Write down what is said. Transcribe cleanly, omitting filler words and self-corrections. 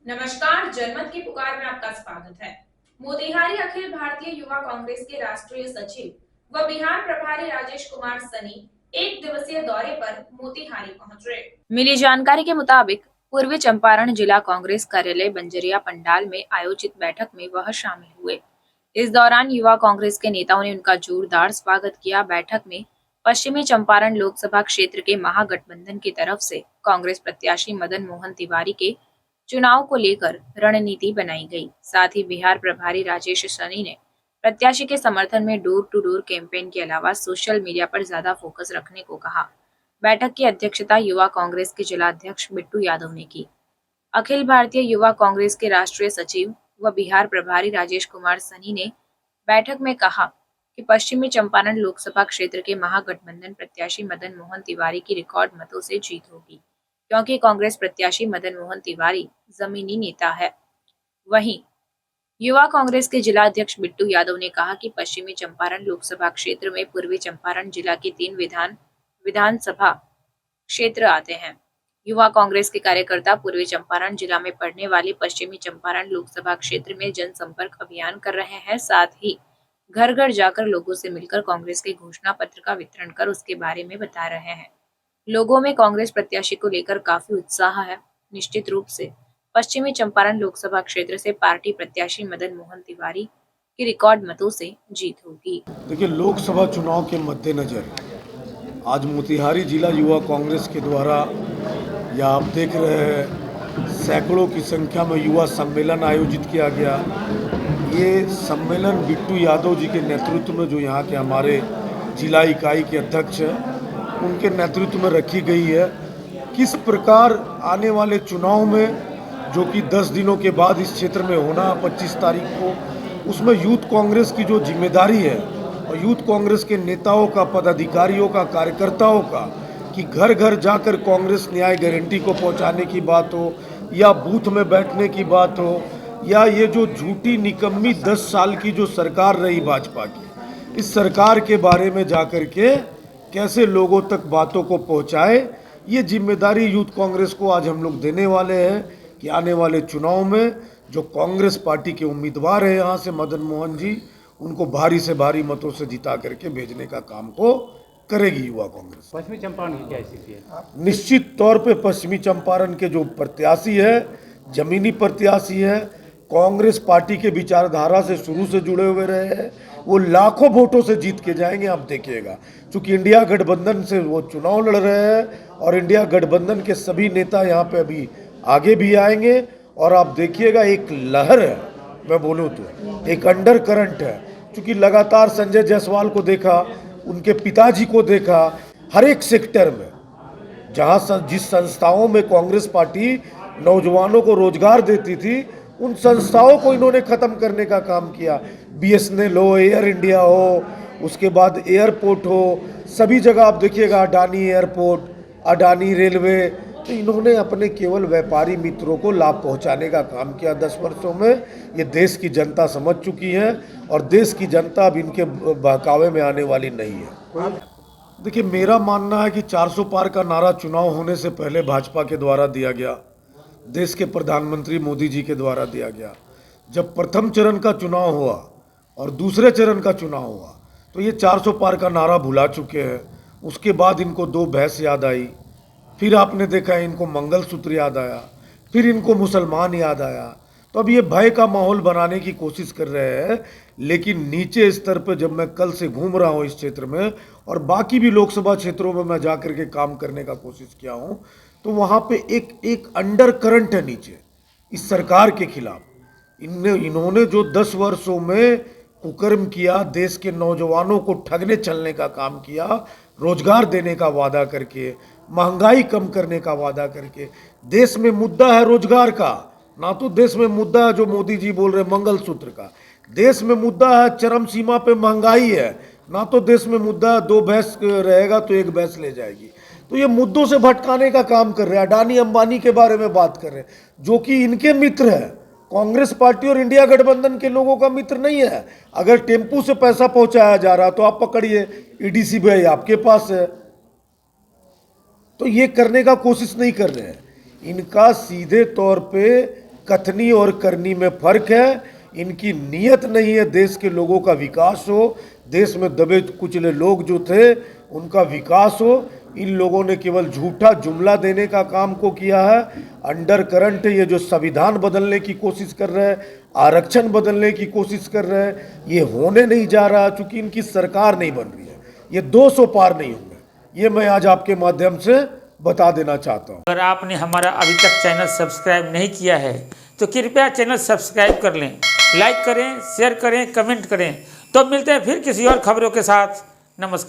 नमस्कार, जनमत की पुकार में आपका स्वागत है। मोतिहारी अखिल भारतीय युवा कांग्रेस के राष्ट्रीय सचिव व बिहार प्रभारी राजेश कुमार सनी एक दिवसीय दौरे पर मोतिहारी पहुंचे। मिली जानकारी के मुताबिक पूर्वी चंपारण जिला कांग्रेस कार्यालय बंजरिया पंडाल में आयोजित बैठक में वह शामिल हुए। इस दौरान युवा कांग्रेस के नेताओं ने उनका जोरदार स्वागत किया। बैठक में पश्चिमी चंपारण लोकसभा क्षेत्र के महागठबंधन की तरफ से कांग्रेस प्रत्याशी मदन मोहन तिवारी के चुनाव को लेकर रणनीति बनाई गई। साथ ही बिहार प्रभारी राजेश सनी ने प्रत्याशी के समर्थन में डोर टू डोर कैंपेन के अलावा सोशल मीडिया पर ज्यादा फोकस रखने को कहा। बैठक की अध्यक्षता युवा कांग्रेस के जिलाध्यक्ष बिट्टू यादव ने की। अखिल भारतीय युवा कांग्रेस के राष्ट्रीय सचिव व बिहार प्रभारी राजेश कुमार सनी ने बैठक में कहा कि पश्चिमी चंपारण लोकसभा क्षेत्र के महागठबंधन प्रत्याशी मदन मोहन तिवारी की रिकॉर्ड मतों से जीत होगी, क्योंकि कांग्रेस प्रत्याशी मदन मोहन तिवारी जमीनी नेता है। वहीं युवा कांग्रेस के जिला अध्यक्ष बिट्टू यादव ने कहा कि पश्चिमी चंपारण लोकसभा क्षेत्र में पूर्वी चंपारण जिला के 3 विधानसभा क्षेत्र आते हैं। युवा कांग्रेस के कार्यकर्ता पूर्वी चंपारण जिला में पड़ने वाले पश्चिमी चंपारण लोकसभा क्षेत्र में जनसंपर्क अभियान कर रहे हैं। साथ ही घर घर जाकर लोगों से मिलकर कांग्रेस के घोषणा पत्र का वितरण कर उसके बारे में बता रहे हैं। लोगों में कांग्रेस प्रत्याशी को लेकर काफी उत्साह है। निश्चित रूप से पश्चिमी चंपारण लोकसभा क्षेत्र से पार्टी प्रत्याशी मदन मोहन तिवारी की रिकॉर्ड मतों से जीत होगी। देखिए, लोकसभा चुनाव के मद्देनजर आज मोतिहारी जिला युवा कांग्रेस के द्वारा या आप देख रहे हैं सैकड़ों की संख्या में युवा सम्मेलन आयोजित किया गया। ये सम्मेलन बिट्टू यादव जी के नेतृत्व में, जो यहाँ के हमारे जिला इकाई के अध्यक्ष हैं, उनके नेतृत्व में रखी गई है। किस प्रकार आने वाले चुनाव में, जो कि 10 दिनों के बाद इस क्षेत्र में होना 25 तारीख को, उसमें यूथ कांग्रेस की जो जिम्मेदारी है और यूथ कांग्रेस के नेताओं का, पदाधिकारियों का, कार्यकर्ताओं का, कि घर घर जाकर कांग्रेस न्याय गारंटी को पहुंचाने की बात हो या बूथ में बैठने की बात हो, या ये जो झूठी निकम्मी 10 साल की जो सरकार रही भाजपा की, इस सरकार के बारे में जाकर के कैसे लोगों तक बातों को पहुंचाए, ये जिम्मेदारी यूथ कांग्रेस को आज हम लोग देने वाले हैं कि आने वाले चुनाव में जो कांग्रेस पार्टी के उम्मीदवार है यहाँ से मदन मोहन जी, उनको भारी से भारी मतों से जिता करके भेजने का काम को करेगी युवा कांग्रेस। पश्चिमी चंपारण की क्या स्थिति है? निश्चित तौर पे पश्चिमी चंपारण के जो प्रत्याशी है, जमीनी प्रत्याशी है, कांग्रेस पार्टी के विचारधारा से शुरू से जुड़े हुए रहे हैं, वो लाखों वोटों से जीत के जाएंगे। आप देखिएगा, क्योंकि इंडिया गठबंधन से वो चुनाव लड़ रहे हैं और इंडिया गठबंधन के सभी नेता यहाँ पे अभी आगे भी आएंगे। और आप देखिएगा, एक लहर है, मैं बोलूँ तो एक अंडर करंट है, क्योंकि लगातार संजय जायसवाल को देखा, उनके पिताजी को देखा, हर एक सेक्टर में जहाँ जिस संस्थाओं में कांग्रेस पार्टी नौजवानों को रोजगार देती थी, उन संस्थाओं को इन्होंने ख़त्म करने का काम किया। BSNL हो, एयर इंडिया हो, उसके बाद एयरपोर्ट हो, सभी जगह आप देखिएगा, अडानी एयरपोर्ट, अडानी रेलवे, तो इन्होंने अपने केवल व्यापारी मित्रों को लाभ पहुंचाने का काम किया 10 वर्षों में। ये देश की जनता समझ चुकी है और देश की जनता अब इनके बहकावे में आने वाली नहीं है। देखिए, मेरा मानना है कि 400 पार का नारा चुनाव होने से पहले भाजपा के द्वारा दिया गया, देश के प्रधानमंत्री मोदी जी के द्वारा दिया गया। जब प्रथम चरण का चुनाव हुआ और दूसरे चरण का चुनाव हुआ, तो ये 400 पार का नारा भुला चुके हैं। उसके बाद इनको 2 भैंस याद आई, फिर आपने देखा इनको मंगलसूत्र याद आया, फिर इनको मुसलमान याद आया। तो अब ये भय का माहौल बनाने की कोशिश कर रहे हैं। लेकिन नीचे स्तर पर जब मैं कल से घूम रहा हूँ इस क्षेत्र में और बाकी भी लोकसभा क्षेत्रों में मैं जाकर के काम करने का कोशिश किया हूँ, तो वहाँ पे एक अंडर करंट है नीचे इस सरकार के खिलाफ। इन्होंने जो 10 वर्षों में कुकर्म किया, देश के नौजवानों को ठगने चलने का काम किया, रोजगार देने का वादा करके, महंगाई कम करने का वादा करके। देश में मुद्दा है रोजगार का, ना तो देश में मुद्दा है जो मोदी जी बोल रहे मंगलसूत्र का। देश में मुद्दा है चरम सीमा पे महंगाई है, ना तो देश में मुद्दा है 2 भैंस रहेगा तो 1 भैंस ले जाएगी। तो ये मुद्दों से भटकाने का काम कर रहे हैं। अडानी अंबानी के बारे में बात कर रहे हैं, जो कि इनके मित्र है। कांग्रेस पार्टी और इंडिया गठबंधन के लोगों का मित्र नहीं है। अगर टेम्पू से पैसा पहुंचाया जा रहा तो आप पकड़िए, EDC भाई आपके पास है। तो ये करने का कोशिश नहीं कर रहे हैं। इनका सीधे तौर पे कथनी और करनी में फर्क है। इनकी नीयत नहीं है देश के लोगों का विकास हो, देश में दबे कुचले लोग जो थे उनका विकास हो। इन लोगों ने केवल झूठा जुमला देने का काम को किया है। अंडर करंट ये जो संविधान बदलने की कोशिश कर रहे हैं, आरक्षण बदलने की कोशिश कर रहे हैं, ये होने नहीं जा रहा, चूंकि इनकी सरकार नहीं बन रही है। ये 200 पार नहीं होंगे, ये मैं आज आपके माध्यम से बता देना चाहता हूँ। अगर आपने हमारा अभी तक चैनल सब्सक्राइब नहीं किया है तो कृपया चैनल सब्सक्राइब कर लें, लाइक करें, शेयर करें, कमेंट करें। तो मिलते हैं फिर किसी और खबरों के साथ। नमस्कार।